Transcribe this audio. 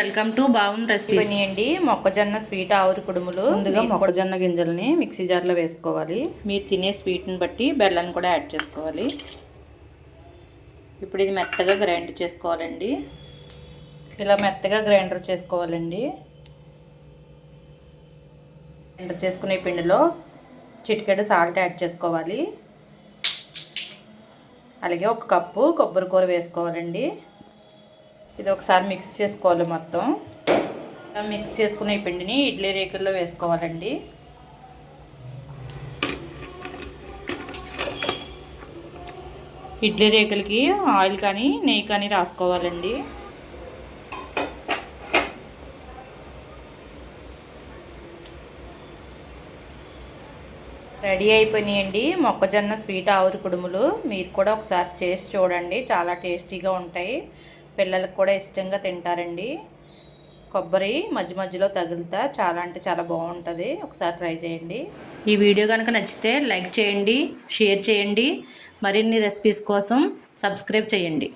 Welcome to బావున్ recipes. ఇవన్నీ అండి మొక్కజొన్న స్వీట్ ఆవురు కుడుములు. ముందుగా మొక్కజొన్న గింజల్ని మిక్సీ జార్లో వేసుకోవాలి. మీరు తినే స్వీట్ని బట్టి బెల్లాన్ని కూడా యాడ్ చేసుకోవాలి. ఇప్పుడు ఇది మెత్తగా గ్రైండ్ చేసుకోవాలండి. ఇలా మెత్తగా గ్రైండర్ చేసుకోవాలండి. గ్రైండర్ చేసుకునే పిండిలో చిటికెడు సాల్ట్ యాడ్ చేసుకోవాలి. అలాగే ఒక కప్పు కొబ్బరి కూర వేసుకోవాలండి. ఇది ఒకసారి మిక్స్ చేసుకోవాలి. మొత్తం మిక్స్ చేసుకునే పిండిని ఇడ్లీ రేకుల్లో వేసుకోవాలండి. ఇడ్లీ రేకులకి ఆయిల్ కానీ నెయ్యి కానీ రాసుకోవాలండి. రెడీ అయిపోయినాయండి మొక్కజొన్న స్వీట్ ఆవురు కుడుములు. మీరు కూడా ఒకసారి చేసి చూడండి, చాలా టేస్టీగా ఉంటాయి. పిల్లలకు కూడా ఇష్టంగా తింటారండి. కొబ్బరి మధ్య మధ్యలో తగులుతా చాలా అంటే చాలా బాగుంటుంది. ఒకసారి ట్రై చేయండి. ఈ వీడియో కనుక నచ్చితే లైక్ చేయండి, షేర్ చేయండి. మరిన్ని రెసిపీస్ కోసం సబ్స్క్రైబ్ చేయండి.